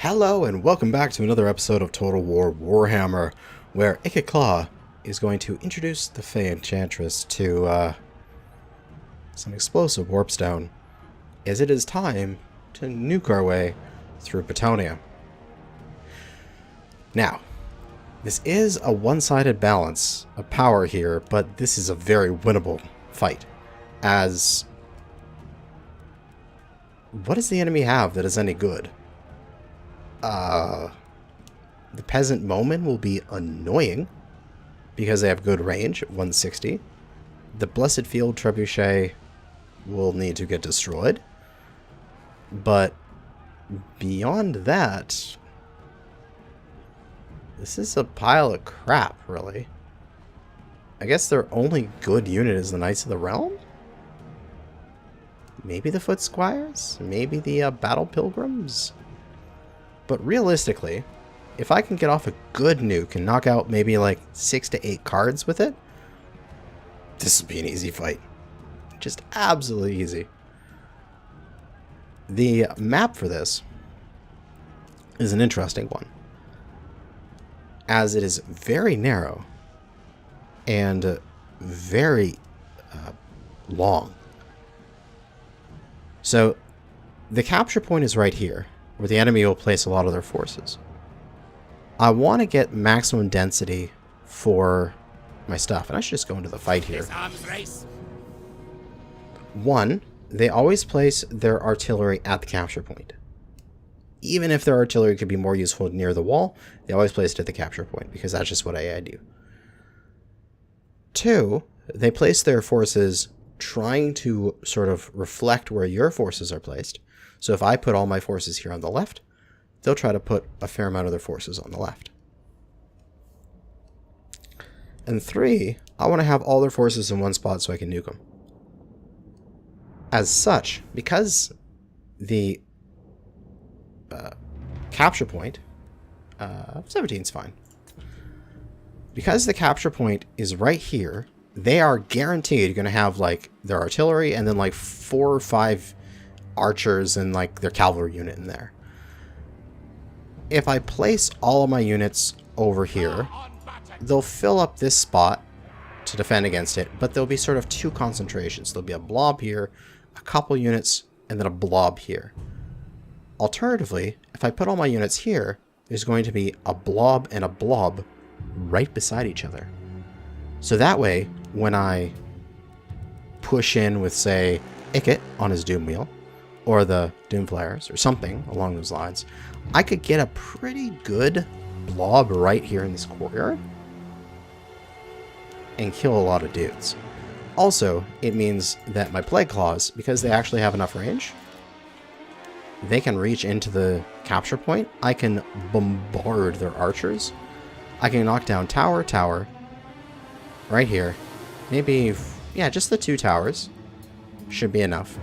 Hello and welcome back to another episode of Total War Warhammer, where Ikit is going to introduce the Fey Enchantress to some explosive warpstone, as it is time to nuke our way through Patonia. Now, this is a one-sided balance of power here, but this is a very winnable fight, as what does the enemy have that is any good? The Peasant Moment will be annoying because they have good range at 160. The Blessed Field Trebuchet will need to get destroyed. But beyond that, this is a pile of crap, really. I guess their only good unit is the Knights of the Realm? Maybe the Foot Squires? Maybe the Battle Pilgrims? But realistically, if I can get off a good nuke and knock out maybe like 6 to 8 cards with it, this will be an easy fight. Just absolutely easy. The map for this is an interesting one, as it is very narrow and very long. So the capture point is right here, where the enemy will place a lot of their forces. I want to get maximum density for my stuff, and I should just go into the fight here. One, they always place their artillery at the capture point. Even if their artillery could be more useful near the wall, they always place it at the capture point, because that's just what I do. Two, they place their forces trying to sort of reflect where your forces are placed. So if I put all my forces here on the left, they'll try to put a fair amount of their forces on the left. And three, I want to have all their forces in one spot so I can nuke them. As such, because the capture point, 17 is fine. Because the capture point is right here, they are guaranteed going to have like their artillery and then like 4 or 5 archers and like their cavalry unit in there. If I place all of my units over here, they'll fill up this spot to defend against it, but there'll be sort of 2 concentrations. There'll be a blob here, a couple units, and then a blob here. Alternatively, if I put all my units here, there's going to be a blob and a blob right beside each other. So that way, when I push in with, say, Ikit on his Doom Wheel, or the Doomflayers, or something along those lines, I could get a pretty good blob right here in this courtyard and kill a lot of dudes. Also, it means that my Plague Claws, because they actually have enough range, they can reach into the capture point. I can bombard their archers. I can knock down tower, right here. Maybe, yeah, just the 2 towers should be enough.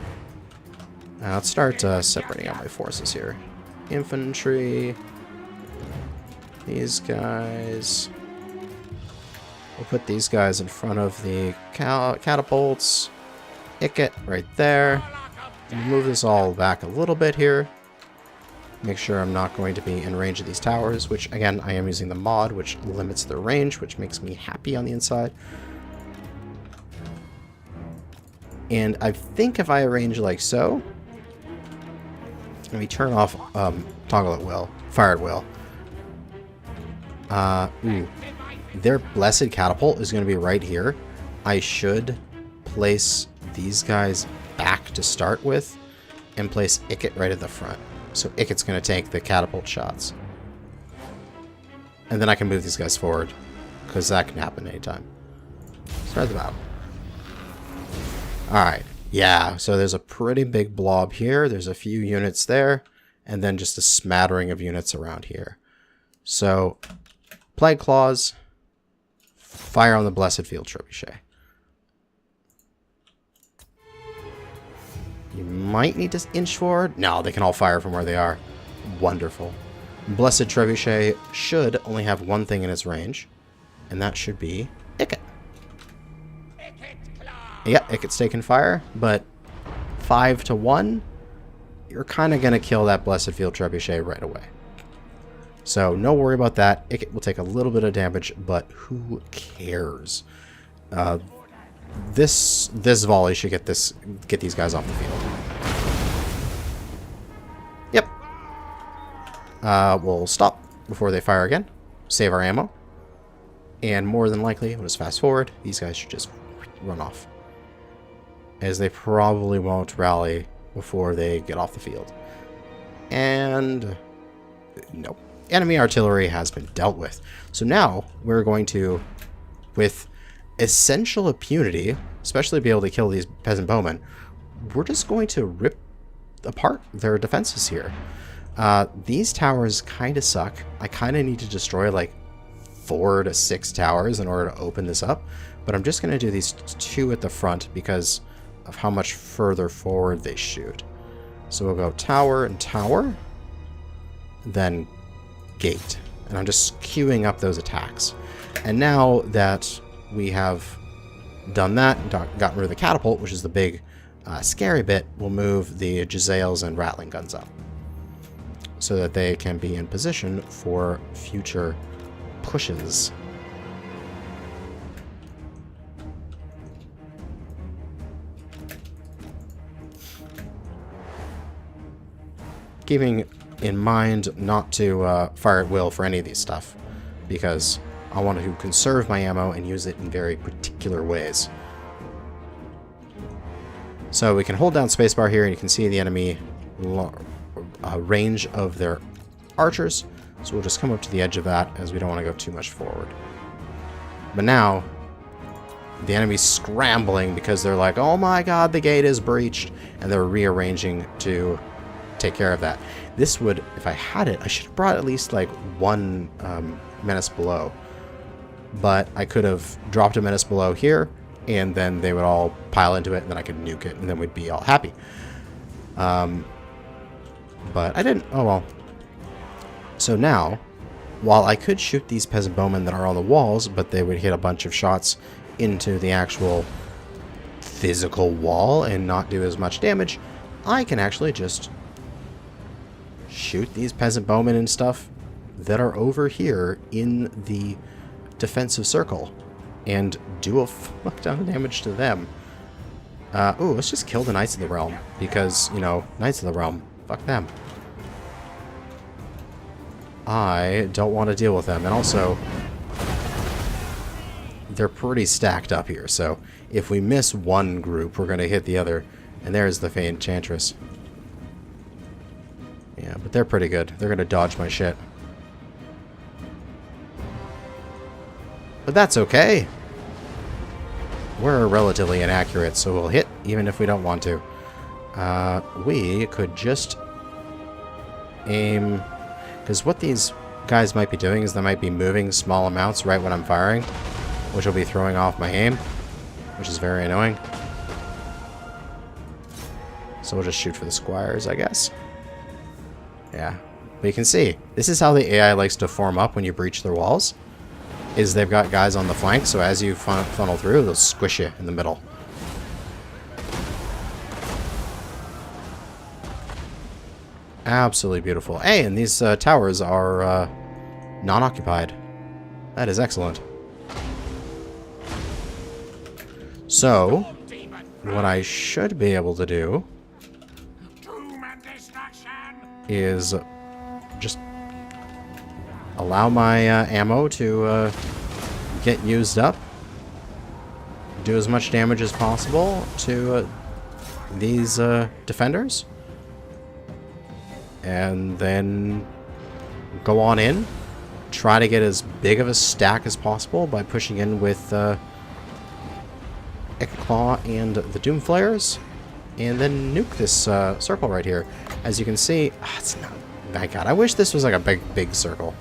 Let's start separating out my forces here. Infantry. These guys. We'll put these guys in front of the catapults. Ikit right there. Move this all back a little bit here. Make sure I'm not going to be in range of these towers, which, again, I am using the mod, which limits their range, which makes me happy on the inside. And I think if I arrange like so, let me turn off toggle at will, fire at will. Their Blessed Catapult is going to be right here. I should place these guys back to start with and place Ikit right at the front. So Ikit's going to take the catapult shots. And then I can move these guys forward, because that can happen anytime. Start the battle. Alright, yeah, so there's a pretty big blob here. There's a few units there, and then just a smattering of units around here. So, Plague Claws, fire on the Blessed Field Trebuchet. You might need to inch forward. No, they can all fire from where they are. Wonderful. Blessed Trebuchet should only have one thing in its range, and that should be Ikit. Yeah, Ikit's taking fire, but 5 to 1, you're kind of going to kill that Blessed Field Trebuchet right away. So no worry about that. Ikit will take a little bit of damage, but who cares? This volley should get these guys off the field. Yep. We'll stop before they fire again. Save our ammo. And more than likely, we'll just fast forward. These guys should just run off, as they probably won't rally before they get off the field. And no, enemy artillery has been dealt with. So now we're going to, with essential impunity, especially be able to kill these peasant bowmen, we're just going to rip apart their defenses here. These towers kind of suck. I kind of need to destroy like 4 to 6 towers in order to open this up, but I'm just going to do these 2 at the front because of how much further forward they shoot. So we'll go tower and tower, then gate, and I'm just queuing up those attacks. And now that we have done that and gotten rid of the catapult, which is the big scary bit, we'll move the Jezzails and Rattling guns up so that they can be in position for future pushes. Keeping in mind not to fire at will for any of these stuff, because I want to conserve my ammo and use it in very particular ways. So we can hold down spacebar here and you can see the enemy range of their archers. So we'll just come up to the edge of that as we don't want to go too much forward. But now the enemy's scrambling because they're like, oh my god, the gate is breached, and they're rearranging to take care of that. This would, if I had it, I should have brought at least like 1 menace below. But I could have dropped a menace below here, and then they would all pile into it, and then I could nuke it, and then we'd be all happy. But I didn't. Oh well. So now, while I could shoot these peasant bowmen that are on the walls, but they would hit a bunch of shots into the actual physical wall and not do as much damage, I can actually just shoot these peasant bowmen and stuff that are over here in the defensive circle and do a fuck ton of damage to them. Ooh, let's just kill the Knights of the Realm, because, you know, Knights of the Realm, fuck them. I don't want to deal with them, and also they're pretty stacked up here, so if we miss one group, we're going to hit the other, and there's the Faint Enchantress. Yeah, but they're pretty good. They're going to dodge my shit. But that's okay. We're relatively inaccurate, so we'll hit even if we don't want to. We could just aim, because what these guys might be doing is they might be moving small amounts right when I'm firing, which will be throwing off my aim, which is very annoying. So we'll just shoot for the squires, I guess. Yeah, but you can see, this is how the AI likes to form up when you breach their walls, is they've got guys on the flank, so as you funnel through, they'll squish you in the middle. Absolutely beautiful. Hey, and these towers are non-occupied. That is excellent. So, what I should be able to do is just allow my ammo to get used up, do as much damage as possible to these defenders, and then go on in, try to get as big of a stack as possible by pushing in with Ikit and the Doom Flares, and then nuke this circle right here. As you can see, it's not. My God, I wish this was like a big circle.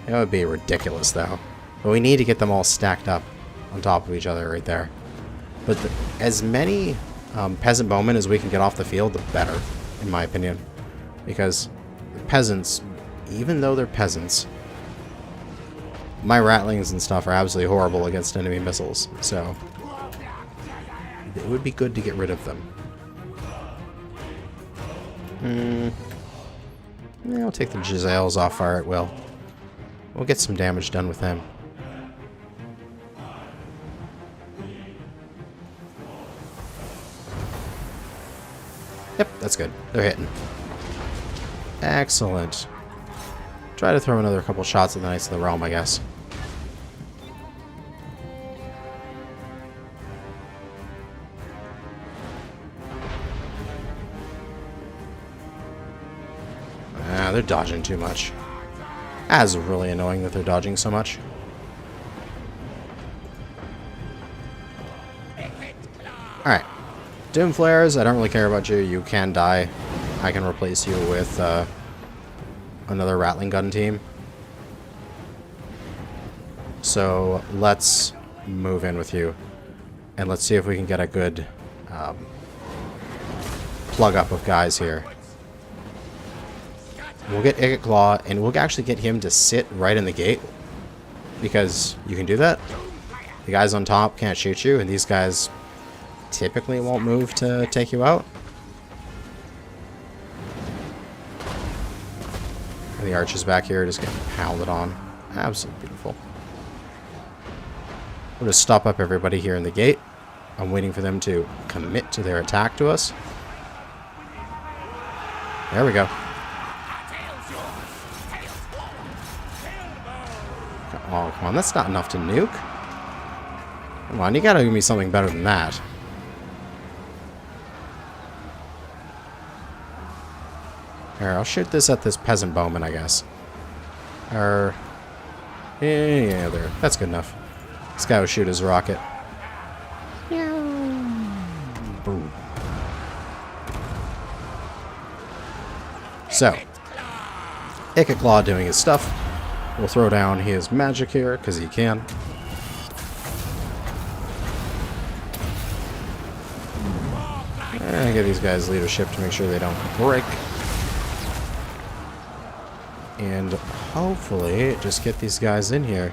It would be ridiculous, though. But we need to get them all stacked up on top of each other right there. But as many peasant bowmen as we can get off the field, the better, in my opinion. Because the peasants, even though they're peasants, my rattlings and stuff are absolutely horrible against enemy missiles. So it would be good to get rid of them. Yeah, I'll take the Jezzails off fire at will. We'll get some damage done with him. Yep, that's good. They're hitting. Excellent. Try to throw another couple shots at the Knights of the Realm, I guess. Ah, they're dodging too much. That's really annoying that they're dodging so much. Alright. Doom Flares, I don't really care about you. You can die. I can replace you with another Rattling Gun team. So let's move in with you. And let's see if we can get a good plug up of guys here. We'll get Ikit Claw, and we'll actually get him to sit right in the gate. Because you can do that. The guys on top can't shoot you, and these guys typically won't move to take you out. And the archers back here just getting pounded on. Absolutely beautiful. We'll just stop up everybody here in the gate. I'm waiting for them to commit to their attack to us. There we go. Oh, come on. That's not enough to nuke. Come on, you gotta give me something better than that. Here, I'll shoot this at this peasant bowman, I guess. Or... yeah, there. That's good enough. This guy will shoot his rocket. Boom. So, Ikit Claw doing his stuff. We'll throw down his magic here, because he can. And give these guys leadership to make sure they don't break. And hopefully just get these guys in here.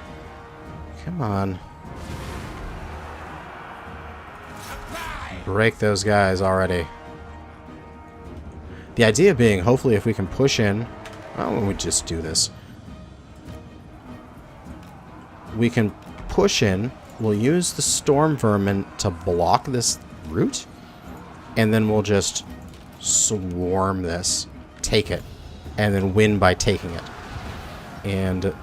Come on. Break those guys already. The idea being, hopefully if we can push in... why don't we just do this? We can push in. We'll use the Storm Vermin to block this route. And then we'll just swarm this. Take it. And then win by taking it. And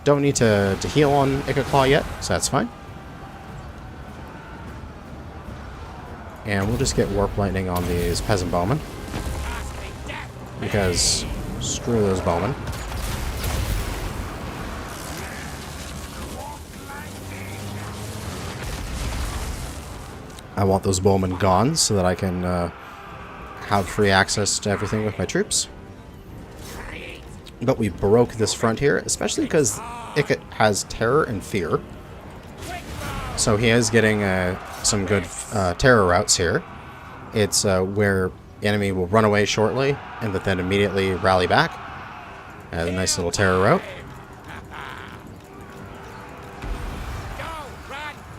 don't need to heal on Ikit Claw yet, so that's fine. And we'll just get Warp Lightning on these Peasant Bowmen. Because screw those bowmen. I want those bowmen gone so that I can have free access to everything with my troops. But we broke this front here, especially because Ikit has terror and fear. So he is getting some good terror routes here. It's where the enemy will run away shortly and then immediately rally back. A nice little terror route.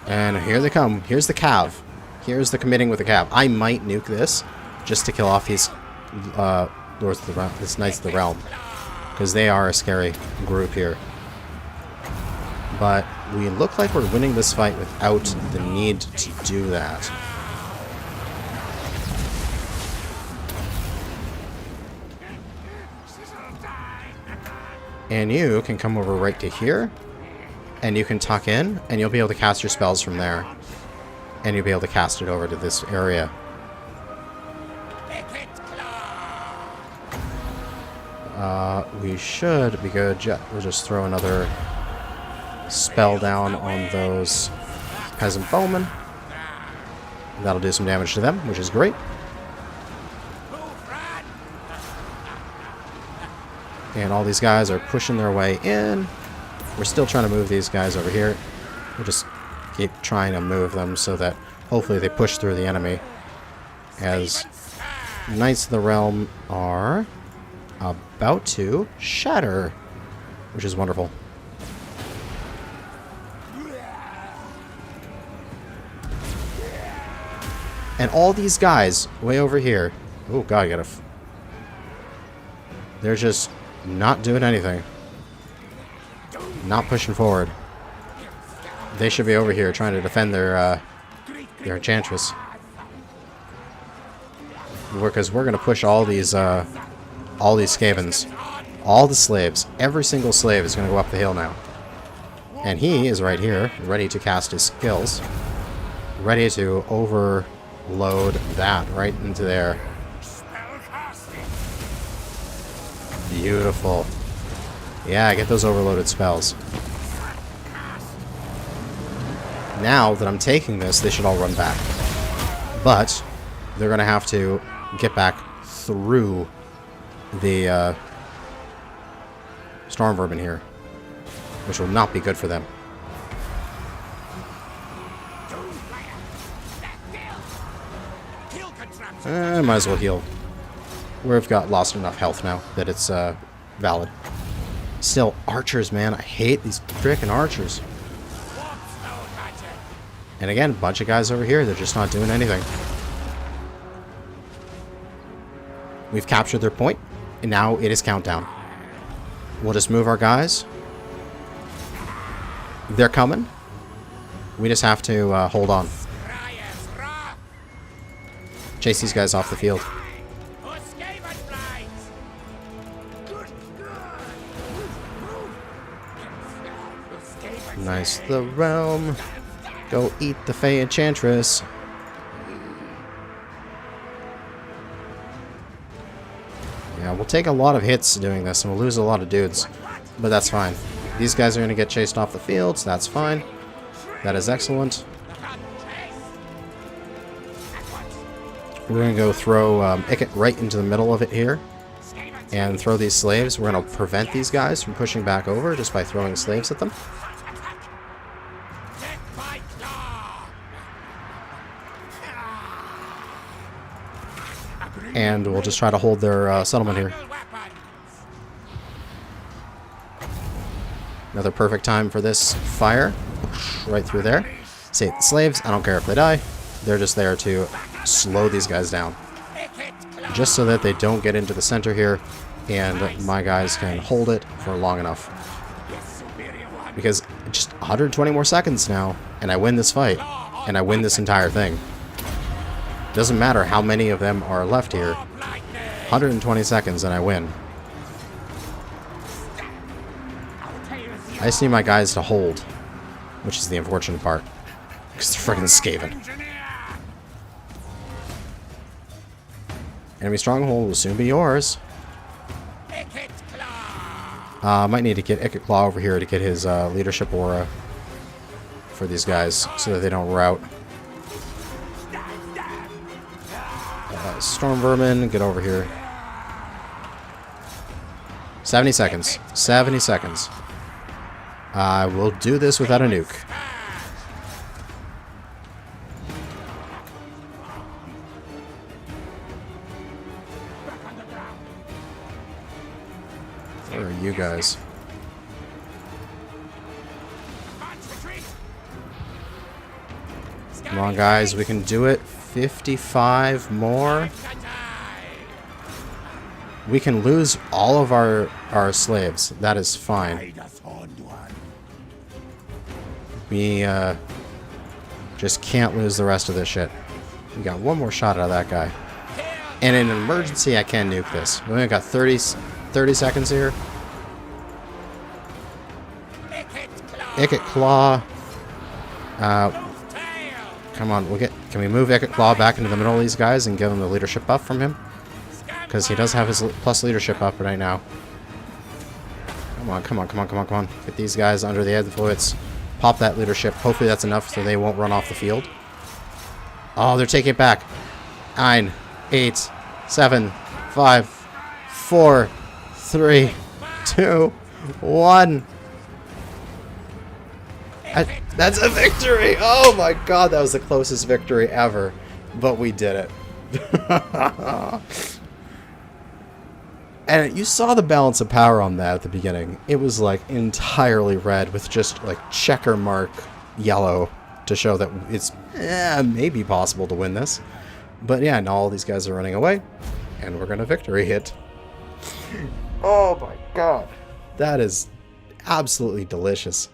And here they come. Here's the cav. Here's the committing with the cav. I might nuke this just to kill off these Lords of the Realm, this Knights of the Realm, because they are a scary group here. But we look like we're winning this fight without the need to do that. And you can come over right to here, and you can tuck in, and you'll be able to cast your spells from there. And you'll be able to cast it over to this area. We should be good. We'll just throw another spell down on those Peasant Bowmen. That'll do some damage to them, which is great. And all these guys are pushing their way in. We're still trying to move these guys over here. We'll just keep trying to move them so that hopefully they push through the enemy. As Knights of the Realm are about to shatter, which is wonderful. And all these guys way over here. Oh god, I gotta. They're just not doing anything. not pushing forward. They should be over here trying to defend their enchantress. Because we're gonna push all these scavens, all the slaves. Every single slave is gonna go up the hill now, and he is right here, ready to cast his skills, ready to overload that right into there. Beautiful. Yeah, get those overloaded spells. Now that I'm taking this, they should all run back. But they're going to have to get back through the storm vermin here, which will not be good for them. Might as well heal. We've got lost enough health now that it's valid. Still, archers, man. I hate these frickin' archers. And again, a bunch of guys over here. They're just not doing anything. We've captured their point, and now it is countdown. We'll just move our guys. They're coming. We just have to hold on. Chase these guys off the field. Nice. The realm. Go eat the Fey Enchantress. Yeah, we'll take a lot of hits doing this, and we'll lose a lot of dudes. But that's fine. These guys are going to get chased off the field, so that's fine. That is excellent. We're going to go throw Ikit right into the middle of it here. And throw these slaves. We're going to prevent these guys from pushing back over just by throwing slaves at them. And we'll just try to hold their settlement here. Another perfect time for this fire. Right through there. Save the slaves. I don't care if they die. They're just there to slow these guys down. Just so that they don't get into the center here. And my guys can hold it for long enough. Because just 120 more seconds now. And I win this fight. And I win this entire thing. Doesn't matter how many of them are left here. 120 seconds and I win. I just need my guys to hold, which is the unfortunate part. Because they're freaking Skaven. Enemy stronghold will soon be yours. Might need to get Ikit Claw over here to get his leadership aura for these guys so that they don't rout. Storm Vermin, get over here. 70 seconds. 70 seconds. I will do this without a nuke. Where are you guys? Come on, guys. We can do it. 55 more. We can lose all of our slaves. That is fine. We just can't lose the rest of this shit. We got one more shot out of that guy. And in an emergency, I can nuke this. We only got 30 seconds here. Ikit Claw. Come on, can we move Ikit Claw back into the middle of these guys and give him the leadership buff from him? Because he does have his plus leadership up right now. Come on, come on, come on, come on, come on. Get these guys under the influence. Pop that leadership. Hopefully that's enough so they won't run off the field. Oh, they're taking it back. 9, 8, 7, 5, 4, 3, 2, 1. That's a victory! Oh my god, that was the closest victory ever. But we did it. And you saw the balance of power on that at the beginning. It was like entirely red with just like checker mark yellow to show that it's maybe possible to win this. But yeah, now all these guys are running away. And we're going to victory hit. Oh my god. That is absolutely delicious.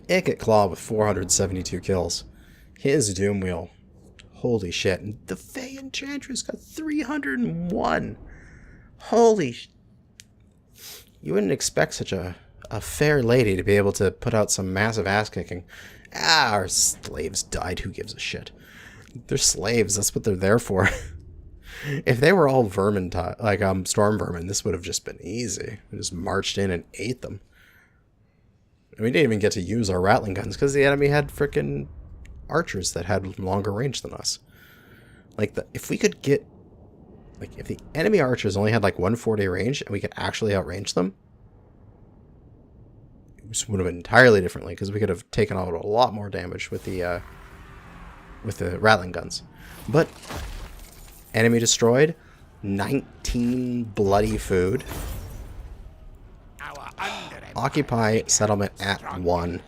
Ikit Claw with 472 kills. His Doom Wheel. Holy shit. And the Fey Enchantress got 301. Holy sh... You wouldn't expect such a fair lady to be able to put out some massive ass kicking. Ah, our slaves died. Who gives a shit? They're slaves. That's what they're there for. If they were all vermin, like storm vermin, this would have just been easy. We just marched in and ate them. And we didn't even get to use our Rattling guns because the enemy had frickin' archers that had longer range than us. Like, if we could get... Like, if the enemy archers only had, like, 140 range and we could actually outrange them, it would have been entirely differently because we could have taken out a lot more damage with the Rattling guns. But, enemy destroyed, 19 bloody food. Occupy settlement at 1.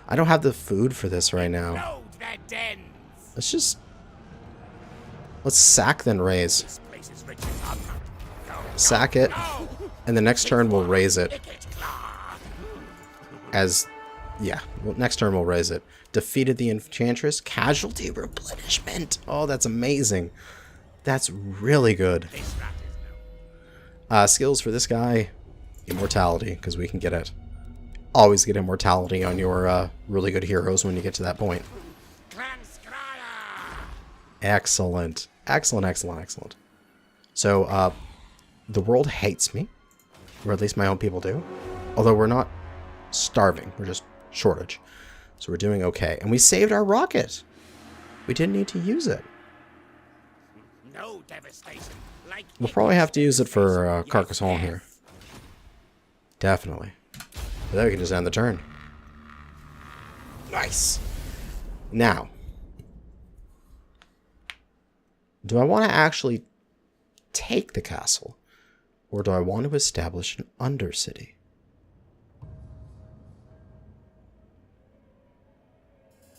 I don't have the food for this right now. Let's sack then raise. Sack it, and the next turn we'll raise it. Next turn we'll raise it. Defeated the Enchantress. Casualty replenishment. Oh, that's amazing. That's really good. Skills for this guy. Immortality, because we can get it. Always get immortality on your really good heroes when you get to that point. Excellent. Excellent, excellent, excellent. So, the world hates me. Or at least my own people do. Although we're not starving. We're just shortage. So we're doing okay. And we saved our rocket. We didn't need to use it. No devastation. We'll probably have to use it for Carcassonne here. Definitely. But then we can just end the turn. Nice. Now, do I want to actually take the castle? Or do I want to establish an undercity?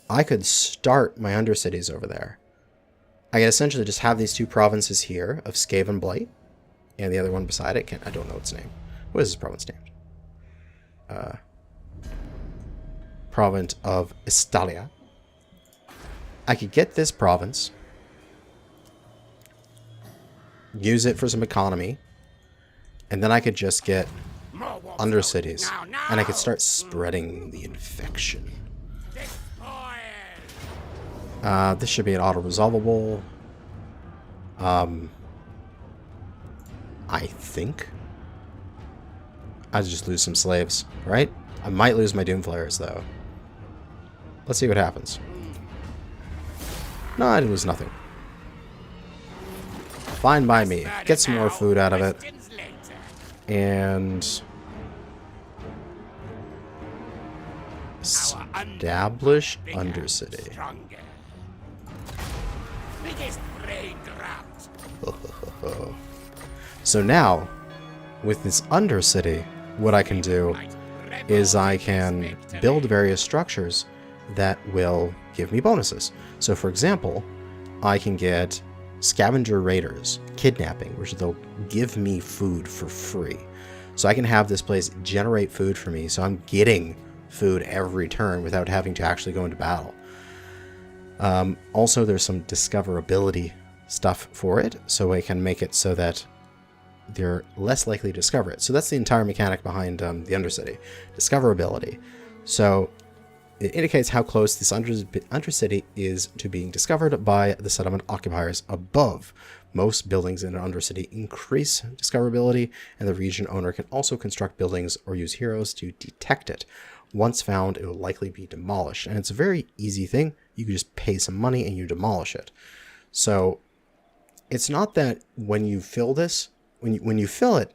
I could start my undercities over there. I could essentially just have these two provinces here of Scave and Blight. And the other one beside it, I don't know its name. What is this province named? Province of Estalia. I could get this province, use it for some economy, and then I could just get undercities, and I could start spreading the infection. This should be an auto-resolvable. I think. I'd just lose some slaves, right? I might lose my Doomflayers, though. Let's see what happens. No, I lose nothing. Fine by me. Get some more food out of it. And... establish Undercity. So now, with this Undercity, what I can do is I can build various structures that will give me bonuses. So for example, I can get scavenger raiders, kidnapping, which they'll give me food for free. So I can have this place generate food for me, so I'm getting food every turn without having to actually go into battle. Also, there's some discoverability stuff for it, so I can make it so that they're less likely to discover it. So that's the entire mechanic behind the Undercity. Discoverability. So it indicates how close this Undercity is to being discovered by the settlement occupiers above. Most buildings in an Undercity increase discoverability, and the region owner can also construct buildings or use heroes to detect it. Once found, it will likely be demolished. And it's a very easy thing. You can just pay some money and you demolish it. So it's not that when you fill this, when you fill it,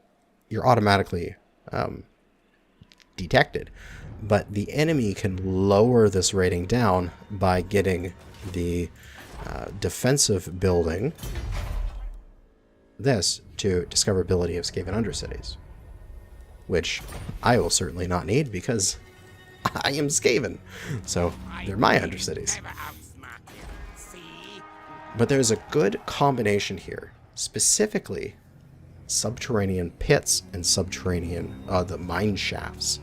you're automatically detected. But the enemy can lower this rating down by getting the defensive building, this, to discoverability of Skaven Undercities. Which I will certainly not need because I am Skaven. So they're my Undercities. But there's a good combination here. Specifically, subterranean pits and subterranean, the mine shafts.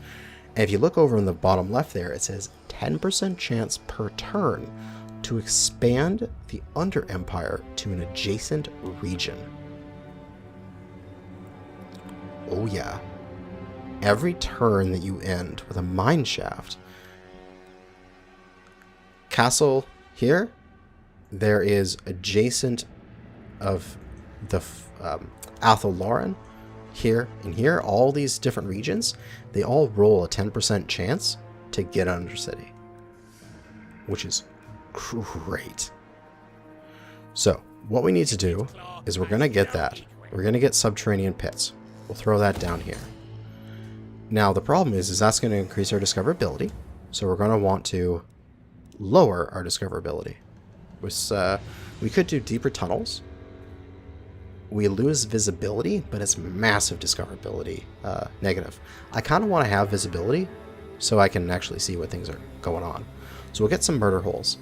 And if you look over in the bottom left there, it says 10% chance per turn to expand the Under Empire to an adjacent region. Oh yeah. Every turn that you end with a mine shaft. Castle here, there is adjacent of the Athel Lauren here and here, all these different regions, they all roll a 10% chance to get Undercity, which is great. So what we need to do is we're going to get that. We're going to get subterranean pits. We'll throw that down here. Now the problem is that's going to increase our discoverability. So we're going to want to lower our discoverability. We could do deeper tunnels. We lose visibility, but it's massive discoverability negative. I kind of want to have visibility so I can actually see what things are going on. So we'll get some murder holes.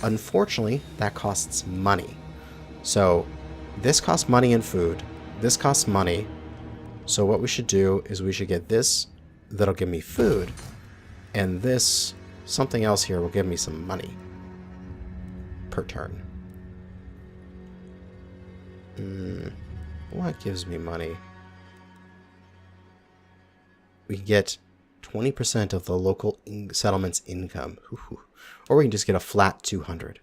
Unfortunately, that costs money. So this costs money and food. This costs money. So what we should do is we should get this that'll give me food, and this something else here will give me some money per turn. What gives me money? We get 20% of the local settlement's income. Or we can just get a flat 200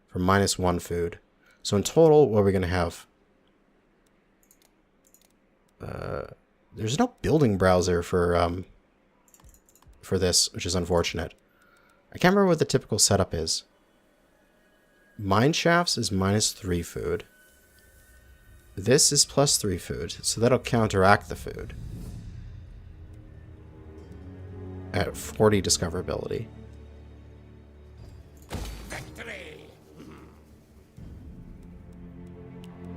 for -1 food. So in total, what are we going to have? There's no building browser for this, which is unfortunate. I can't remember what the typical setup is. Mine shafts is -3 food. This is +3 food, so that'll counteract the food at 40 discoverability. Victory.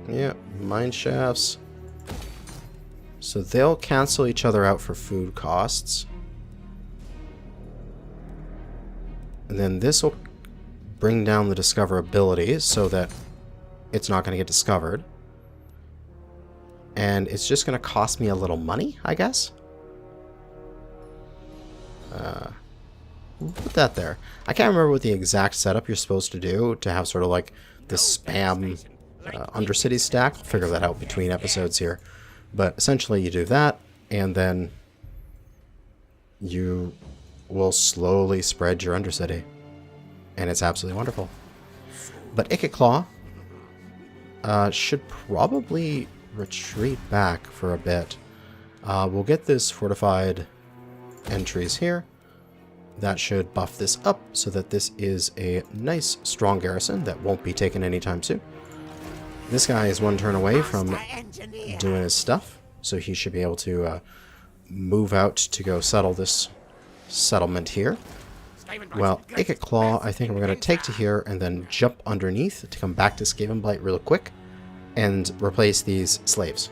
Yeah, mine shafts. So they'll cancel each other out for food costs. And then this will bring down the discoverability so that it's not going to get discovered. And it's just going to cost me a little money, I guess. We'll put that there. I can't remember what the exact setup you're supposed to do to have sort of like this spam Undercity stack. I'll figure that out between episodes here. But essentially you do that, and then you will slowly spread your Undercity. And it's absolutely wonderful. But Ikit Claw should probably retreat back for a bit. We'll get this fortified entries here. That should buff this up so that this is a nice strong garrison that won't be taken anytime soon. This guy is one turn away from doing his stuff, so he should be able to move out to go settle this settlement here. Well, Ikit Claw, I think we're going to take to here and then jump underneath to come back to Skavenblight real quick and replace these slaves.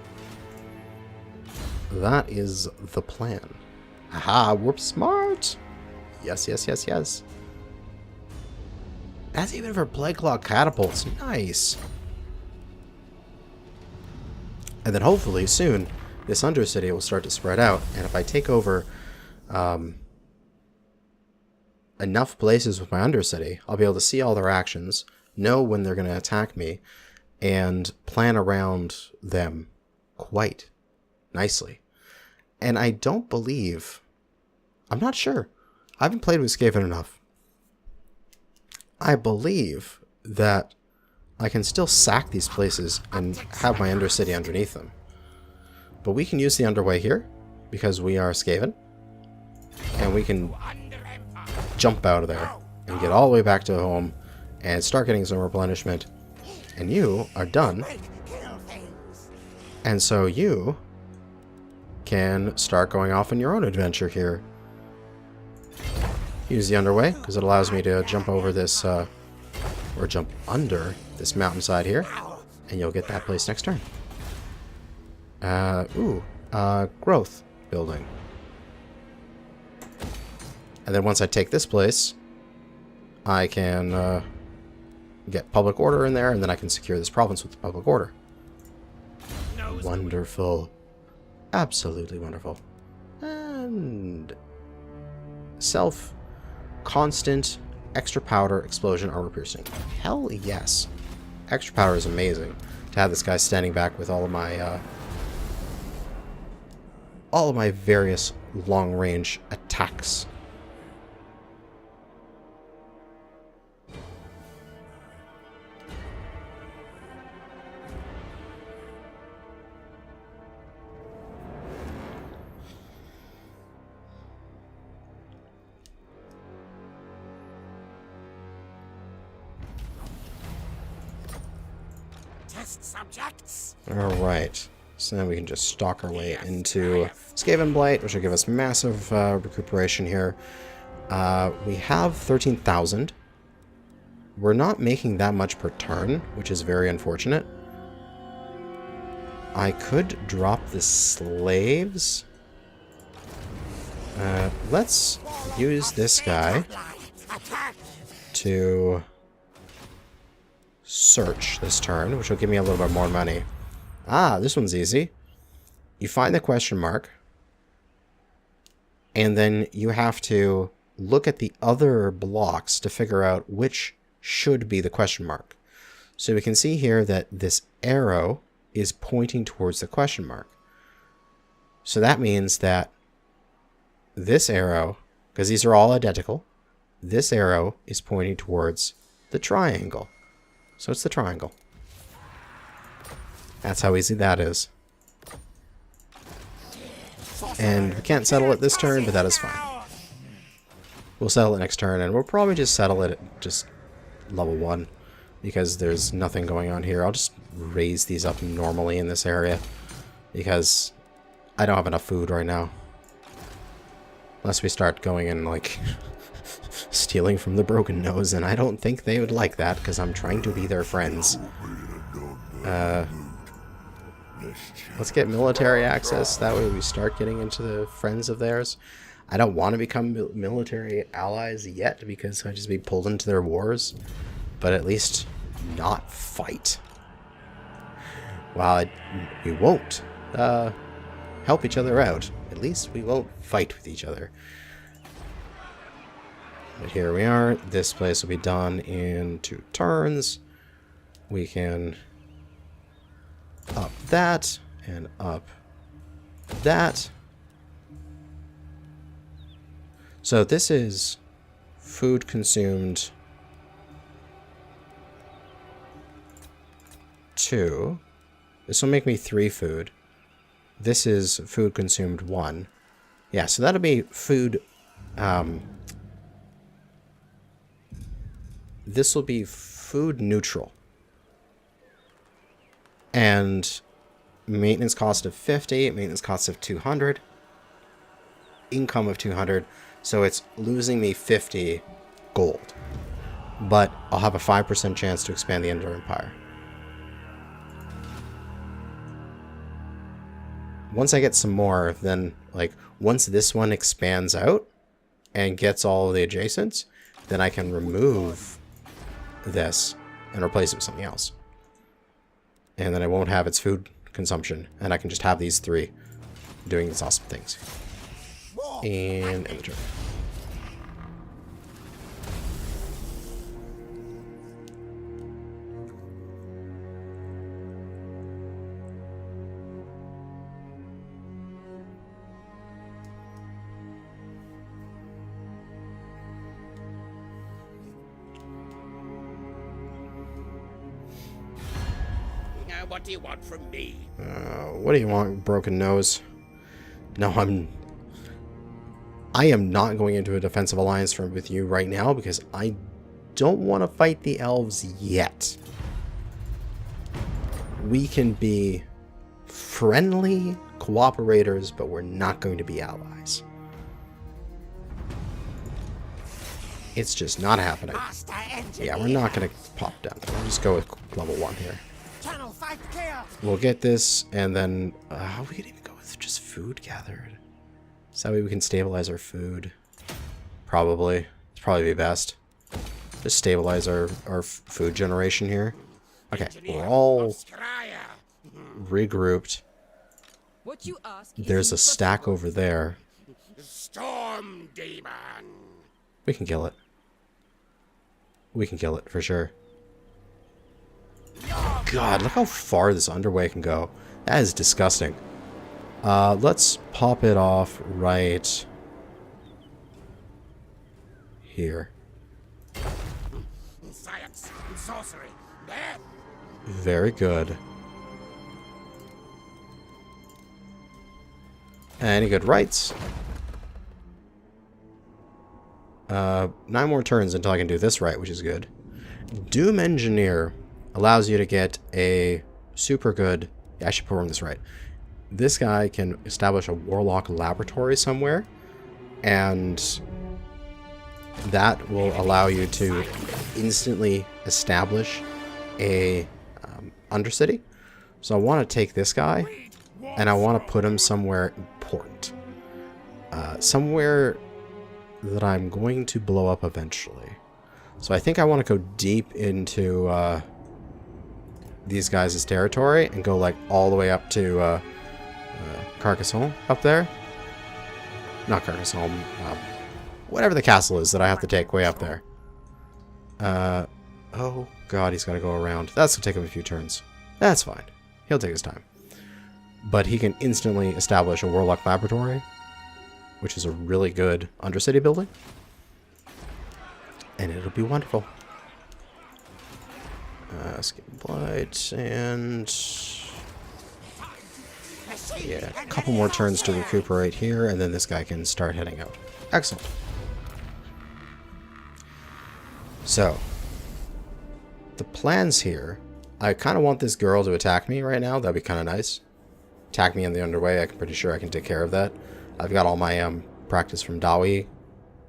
That is the plan. Aha, we're smart! Yes, yes, yes, yes. That's even for Plague Claw catapults. Nice. And then hopefully soon this Undercity will start to spread out. And if I take over enough places with my Undercity, I'll be able to see all their actions, know when they're going to attack me, and plan around them quite nicely. And I don't believe... I'm not sure. I haven't played with Skaven enough. I believe that I can still sack these places and have my Undercity underneath them. But we can use the Underway here, because we are Skaven. And we can jump out of there and get all the way back to home and start getting some replenishment. And you are done. And so you can start going off on your own adventure here. Use the Underway, because it allows me to jump over this, or jump under this mountainside here, and you'll get that place next turn. Growth building. And then once I take this place, I can get public order in there, and then I can secure this province with the public order. No knows. Wonderful. Absolutely wonderful. And self, constant, extra powder, explosion, armor piercing. Hell yes. Extra powder is amazing. To have this guy standing back with all of my various long range attacks. Test subjects. Alright, so then we can just stalk our way into Skaven Blight, which will give us massive recuperation here. We have 13,000. We're not making that much per turn, which is very unfortunate. I could drop the slaves. Let's use this guy to search this turn, which will give me a little bit more money. Ah, this one's easy. You find the question mark, and then you have to look at the other blocks to figure out which should be the question mark. So we can see here that this arrow is pointing towards the question mark. So that means that this arrow, because these are all identical, this arrow is pointing towards the triangle. So it's the triangle. That's how easy that is. And we can't settle it this turn, but that is fine. We'll settle it next turn, and we'll probably just settle it at just level 1, because there's nothing going on here. I'll just raise these up normally in this area, because I don't have enough food right now. Unless we start going and, like, stealing from the Broken Nose, and I don't think they would like that, because I'm trying to be their friends. Let's get military access, that way we start getting into the friends of theirs. I don't want to become military allies yet, because I'd just be pulled into their wars, but at least not fight. While we won't help each other out, at least we won't fight with each other. But here we are. This place will be done in 2 turns. We can up that and up that. So this is food consumed 2. This will make me 3 food. This is food consumed 1. Yeah, so that'll be food. This will be food neutral. And maintenance cost of 50, maintenance cost of 200, income of 200. So it's losing me 50 gold. But I'll have a 5% chance to expand the Ender Empire. Once I get some more, then, like, once this one expands out and gets all of the adjacents, then I can remove this and replace it with something else. And then I won't have its food consumption, and I can just have these 3 doing these awesome things. And end the turn. Now, what do you want from me? What do you want, Broken Nose? No, I am not going into a defensive alliance with you right now, because I don't want to fight the elves yet. We can be friendly cooperators, but we're not going to be allies. It's just not happening. Yeah, we're not going to pop down. We'll just go with level 1 here. We'll get this, and then we could even go with just food gathered. So that way we can stabilize our food. Probably. It's probably be best. Just stabilize our food generation here. Okay, we're all regrouped. What you ask is There's a you stack perform. over there. Storm demon. We can kill it. We can kill it for sure. God, look how far this underway can go. That is disgusting. Let's pop it off right here. Science. Sorcery. Death. Very good. Any good rights? 9 more turns until I can do this right, which is good. Doom Engineer allows you to get a super good... Yeah, I should perform this right. This guy can establish a Warlock laboratory somewhere, and that will allow you to instantly establish a Undercity. So I want to take this guy, and I want to put him somewhere important. Somewhere that I'm going to blow up eventually. So I think I want to go deep into these guys' territory and go like all the way up to Carcassonne up there. Not Carcassonne. Whatever the castle is that I have to take way up there. Oh god, he's got to go around. That's going to take him a few turns. That's fine. He'll take his time. But he can instantly establish a Warlock laboratory, which is a really good Undercity building. And it'll be wonderful. Skin Blight, and... yeah, a couple more turns to recuperate here, and then this guy can start heading out. Excellent. So, the plans here... I kind of want this girl to attack me right now. That'd be kind of nice. Attack me in the underway. I'm pretty sure I can take care of that. I've got all my practice from Dawi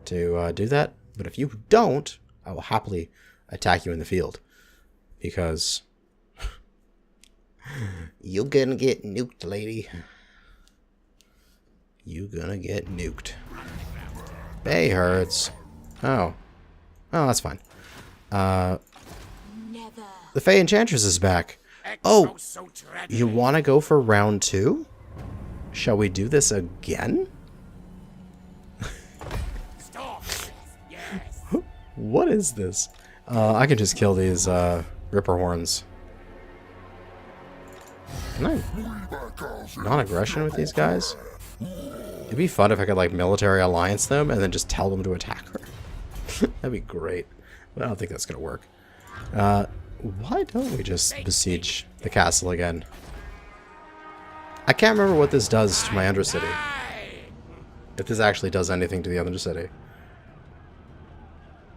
to do that. But if you don't, I will happily attack you in the field. Because you're gonna get nuked, lady. You gonna get nuked. Bay hurts. Oh. Oh, that's fine. The Fey Enchantress is back. Oh, you want to go for round 2? Shall we do this again? What is this? I can just kill these Ripper Horns. Can I non-aggression with these guys? It'd be fun if I could like military alliance them and then just tell them to attack her. That'd be great. But I don't think that's gonna work. Why don't we just besiege the castle again? I can't remember what this does to my Undercity. If this actually does anything to the Undercity.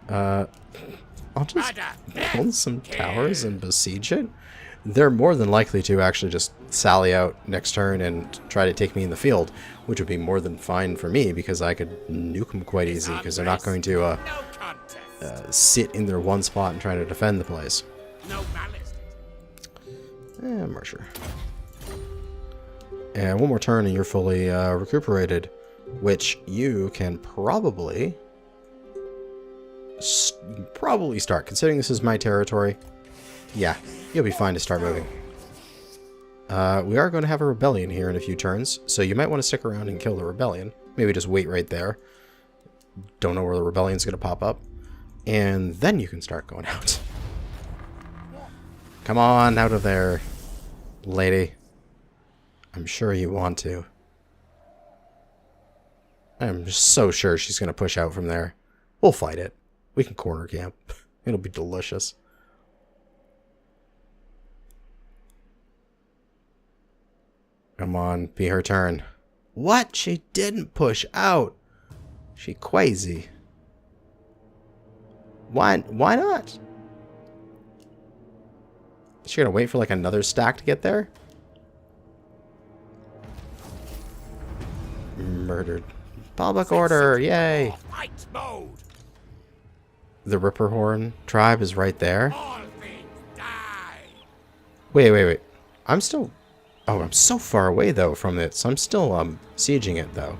I'll just build some towers and besiege it. They're more than likely to actually just sally out next turn and try to take me in the field, which would be more than fine for me because I could nuke them quite easy because they're not going to sit in their one spot and try to defend the place. Mercer. And one more turn and you're fully recuperated, which you can probably start. Considering this is my territory, yeah, you'll be fine to start moving. We are going to have a rebellion here in a few turns, so you might want to stick around and kill the rebellion. Maybe just wait right there. Don't know where the rebellion's going to pop up. And then you can start going out. Come on, out of there, lady. I'm sure you want to. I'm so sure she's going to push out from there. We'll fight it. We can corner camp. It'll be delicious. Come on, be her turn. What? She didn't push out. She crazy. Why not? Is she gonna wait for like another stack to get there? Murdered. Public order, yay! The Ripperhorn tribe is right there. Wait. I'm still... Oh, I'm so far away though from it, so I'm still sieging it though.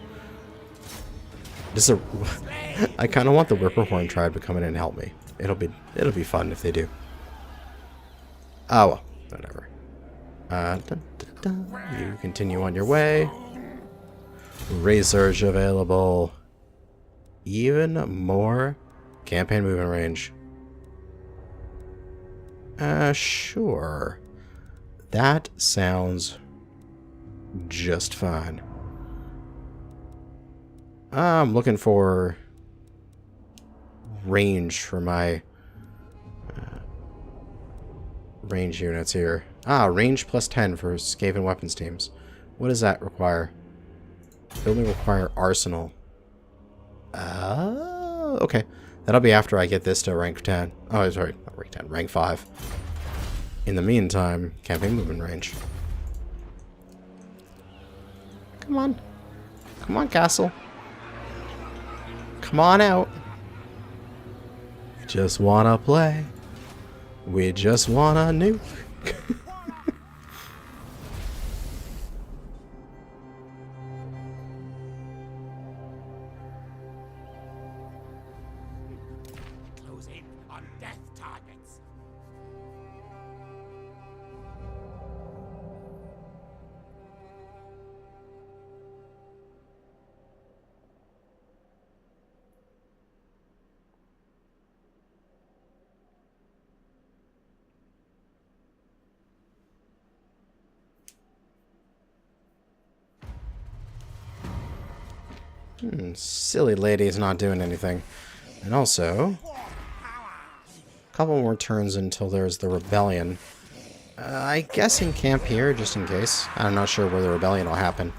I kind of want the Ripperhorn tribe to come in and help me. It'll be fun if they do. Oh well, whatever. You continue on your way. Research available. Even more campaign movement range. Sure. That sounds just fine. I'm looking for range for my range units here. Range plus 10 for Skaven weapons teams. What does that require? Building require arsenal. Okay. That'll be after I get this to rank 10. Oh, sorry, not rank 10, rank 5. In the meantime, campaign movement range. Come on. Come on, castle. Come on out. We just wanna play. We just wanna nuke. Closing on death targets. Silly lady's not doing anything. And also, a couple more turns until there's the rebellion. I guess in camp here, just in case. I'm not sure where the rebellion will happen.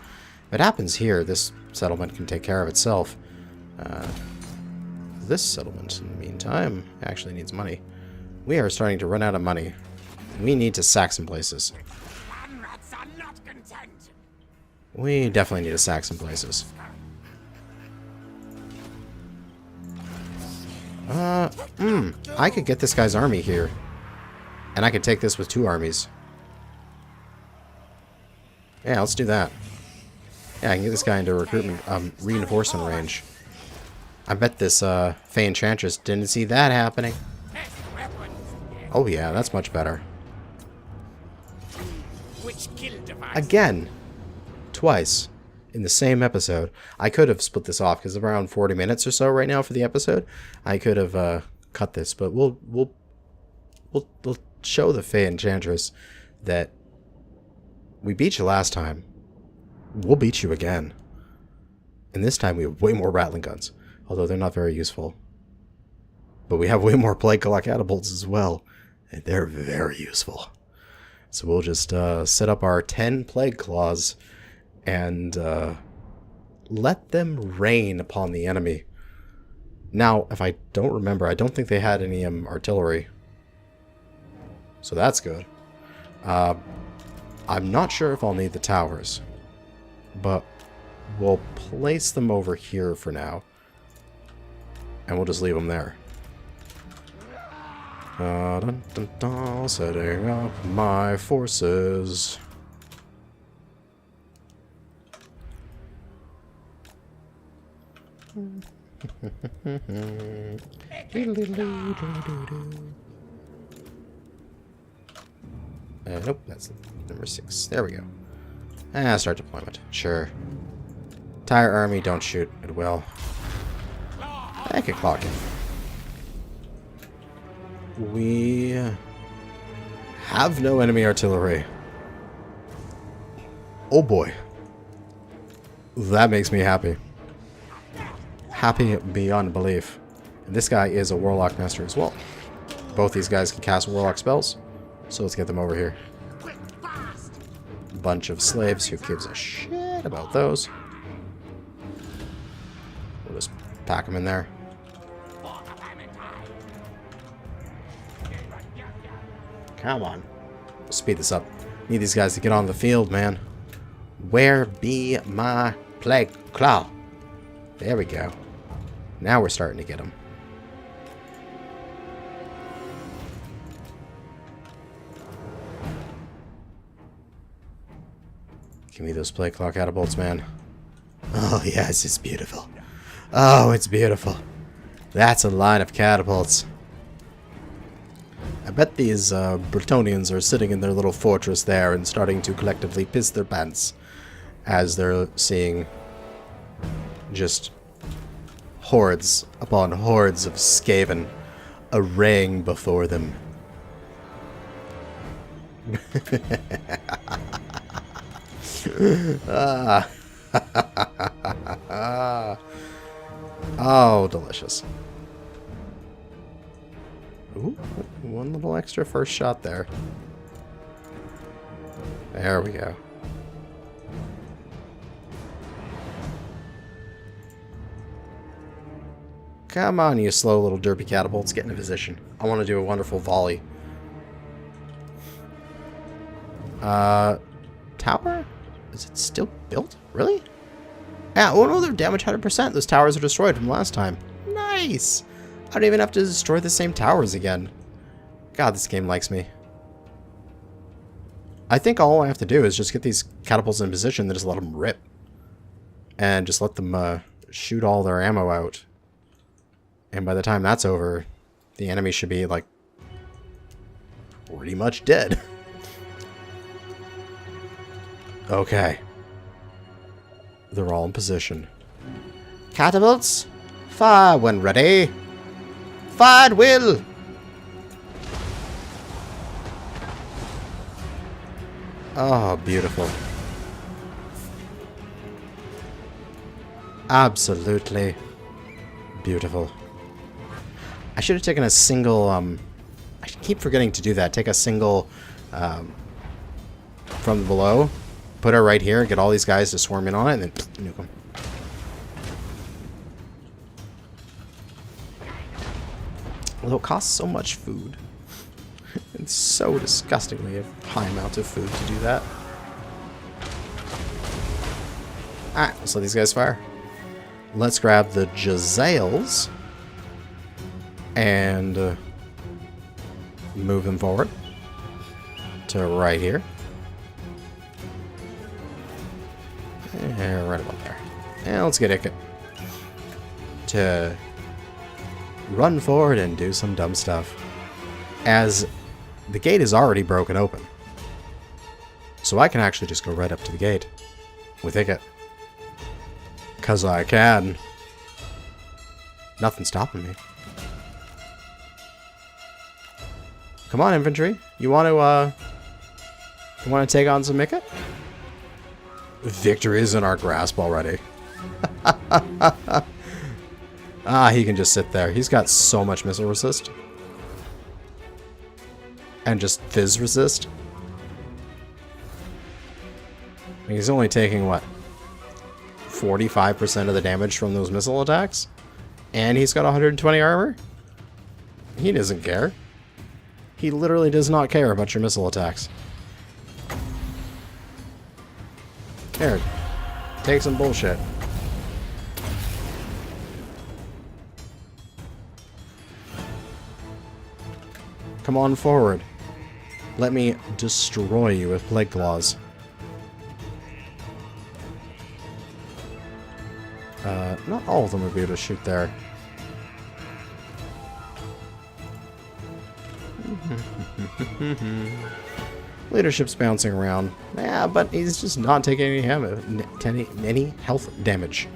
If it happens here, this settlement can take care of itself. This settlement, in the meantime, actually needs money. We are starting to run out of money. We need to sack some places. Rats are not content. We definitely need to sack some places. I could get this guy's army here. And I could take this with 2 armies. Yeah, let's do that. Yeah, I can get this guy into recruitment, reinforcement range. I bet this, Fey Enchantress didn't see that happening. Oh yeah, that's much better. Which kill device? Again. Twice. In the same episode. I could have split this off because around 40 minutes or so right now for the episode. I could have cut this, but we'll show the Fey Enchantress that we beat you last time. We'll beat you again. And this time we have way more rattling guns, although they're not very useful. But we have way more plague clock catapults as well, and they're very useful. So we'll just set up our 10 plague claws and let them rain upon the enemy. Now, if I don't remember, I don't think they had any artillery. So that's good. I'm not sure if I'll need the towers, but we'll place them over here for now. And we'll just leave them there. Dun, dun, dun, setting up my forces. Nope, that's number 6. There we go. Start deployment. Sure. Entire army, don't shoot. It will. I can clock it. We have no enemy artillery. Oh boy. That makes me happy. Happy beyond belief. And this guy is a Warlock Master as well. Both these guys can cast Warlock spells. So let's get them over here. Bunch of slaves. Who gives a shit about those? We'll just pack them in there. Come on. We'll speed this up. Need these guys to get on the field, man. Where be my plague claw? There we go. Now we're starting to get them. Give me those plague claw catapults, man. Oh, yes, it's beautiful. Oh, it's beautiful. That's a line of catapults. A bet these Bretonians are sitting in their little fortress there and starting to collectively piss their pants as they're seeing just hordes upon hordes of Skaven arraying before them. Oh, delicious. Ooh, one little extra first shot there. There we go. Come on, you slow little derpy catapults. Get in position. I want to do a wonderful volley. Tower? Is it still built? Really? Yeah, oh no, they're damaged 100%. Those towers are destroyed from last time. Nice! I don't even have to destroy the same towers again. God, this game likes me. I think all I have to do is just get these catapults in position and just let them rip. And just let them shoot all their ammo out. And by the time that's over, the enemy should be, like, pretty much dead. Okay. They're all in position. Catapults, fire when ready. Fire at will. Oh, beautiful. Absolutely beautiful. I should have taken a single, I keep forgetting to do that. Take a single, from below. Put her right here, get all these guys to swarm in on it, and then nuke them. Although it costs so much food. It's so disgustingly a high amount of food to do that. Alright, let's let these guys fire. Let's grab the Jezzails and move them forward to right here. Right about there. And let's get Ikit to run forward and do some dumb stuff. As the gate is already broken open. So I can actually just go right up to the gate with Ikit. 'Cause I can. Nothing's stopping me. Come on, infantry. You want to take on some Ikit? Victory is in our grasp already. Ah, he can just sit there. He's got so much missile resist. And just fizz resist. He's only taking, what, 45% of the damage from those missile attacks? And he's got 120 armor? He doesn't care. He literally does not care about your missile attacks. Here, take some bullshit. Come on forward. Let me destroy you with plague claws. Not all of them would be able to shoot there. Leadership's bouncing around. Yeah, but he's just not taking any health damage.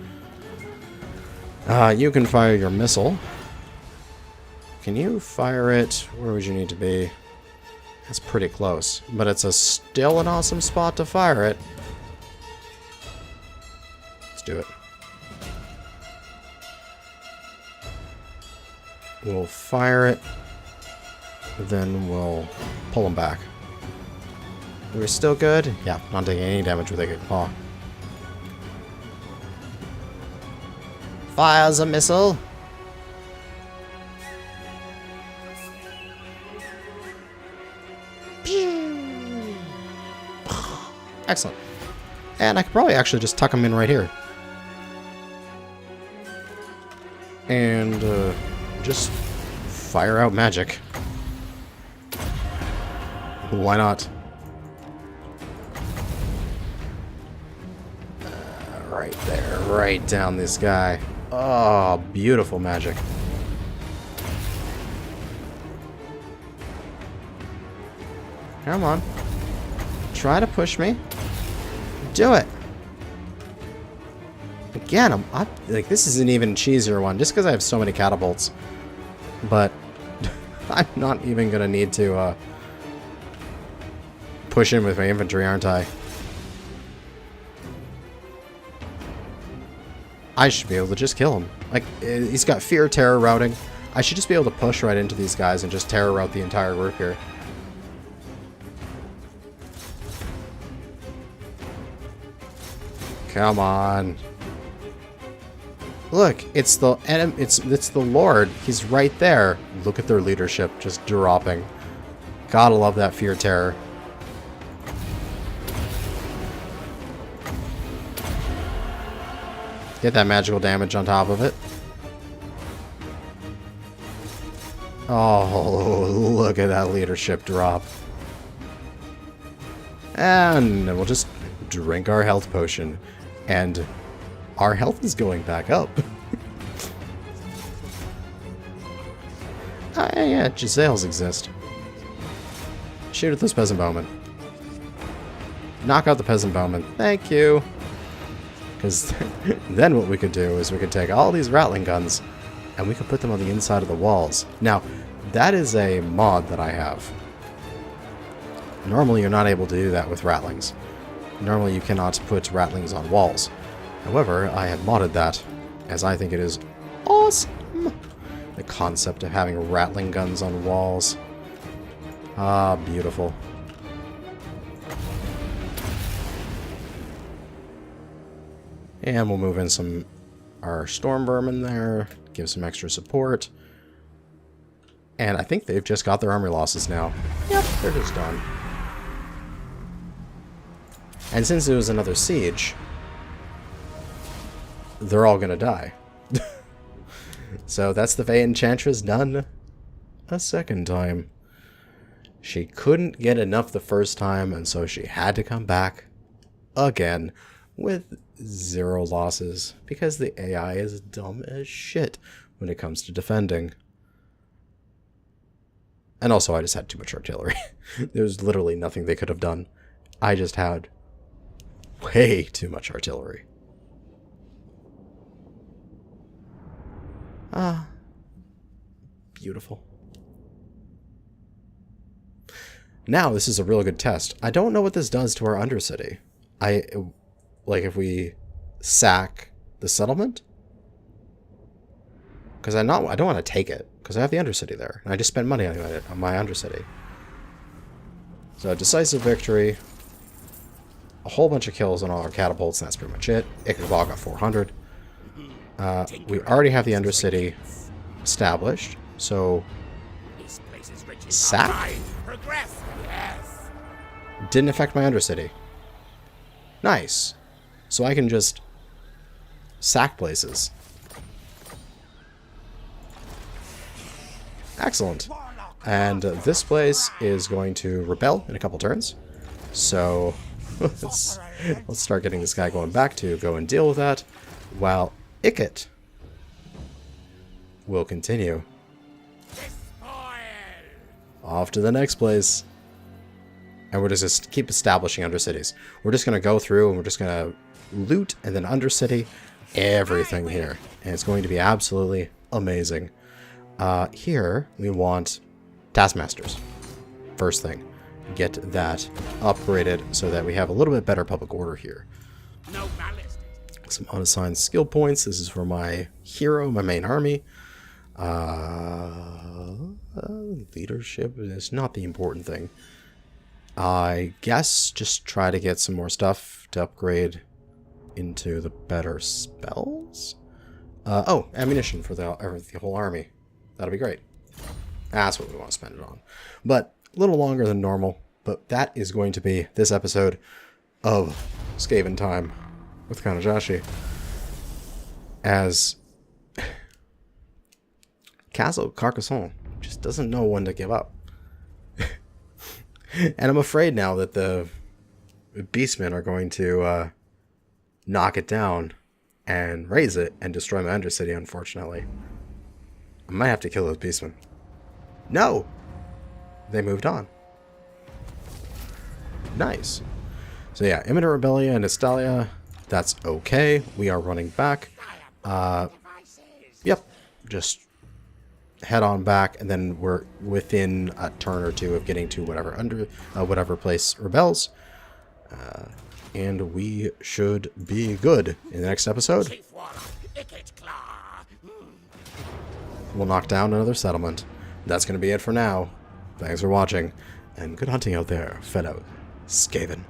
You can fire your missile. Can you fire it? Where would you need to be? That's pretty close. But it's still an awesome spot to fire it. Let's do it. We'll fire it. Then we'll pull them back. We're still good? Yeah, not taking any damage with a good claw. Fires a missile. Excellent. And I could probably actually just tuck them in right here. And just fire out magic. Why not? Right there, right down this guy. Oh, beautiful magic. Come on. Try to push me. Do it. Again, I'm like, this is an even cheesier one, just because I have so many catapults. But I'm not even gonna need to push in with my infantry, aren't I? I should be able to just kill him. Like, he's got fear, terror routing. I should just be able to push right into these guys and just terror route the entire group here. Come on. Look, it's the Lord. He's right there. Look at their leadership just dropping. Gotta love that fear terror. Get that magical damage on top of it. Oh, look at that leadership drop. And we'll just drink our health potion. And our health is going back up. Yeah, Giselles exist. Shoot at this peasant bowman. Knock out the peasant bowman. Thank you. Because then what we could do is we could take all these rattling guns and we could put them on the inside of the walls. Now, that is a mod that I have. Normally you're not able to do that with rattlings. Normally you cannot put rattlings on walls. However, I have modded that, as I think it is awesome. The concept of having rattling guns on walls. Ah, beautiful. And we'll move in our storm vermin there, give some extra support. And I think they've just got their army losses now. Yep, they're just done. And since it was another siege, they're all gonna die. So that's the Fey Enchantress done a second time. She couldn't get enough the first time, and so she had to come back again with 0 losses, because the AI is dumb as shit when it comes to defending. And also, I just had too much artillery. There's literally nothing they could have done. I just had way too much artillery. Ah, beautiful. Now, this is a real good test. I don't know what this does to our undercity. Like, if we sack the settlement? Because I don't want to take it, because I have the undercity there. And I just spent money on my undercity. So, decisive victory. A whole bunch of kills on all our catapults, and that's pretty much it. Ikit got 400. We already have the undercity established, so sack didn't affect my undercity. Nice. So I can just sack places. Excellent. And this place is going to rebel in a couple turns. So let's start getting this guy going back to go and deal with that, while Ikit will continue. Off to the next place. And we're just keep establishing undercities. We're just going to go through and we're just going to loot and then undercity everything here. And it's going to be absolutely amazing. Here we want taskmasters. First thing, get that upgraded so that we have a little bit better public order here. Some unassigned skill points. This is for my hero, my main army. Leadership is not the important thing. I guess just try to get some more stuff to upgrade into the better spells. Oh, ammunition for the whole army. That'll be great. That's what we want to spend it on. But a little longer than normal. But that is going to be this episode of Skaven Time with Kanajashi. As Castle Carcassonne just doesn't know when to give up. And I'm afraid now that the beastmen are going to knock it down and raise it and destroy my undercity, unfortunately. I might have to kill those beastmen. No! They moved on. Nice. So yeah, Imminent Rebellion and Estalia, that's okay. We are running back. Yep, just head on back, and then we're within a turn or two of getting to whatever place rebels. And we should be good in the next episode. Chief Warlock, Ikit Claw. We'll knock down another settlement. That's going to be it for now. Thanks for watching, and good hunting out there, fellow Skaven.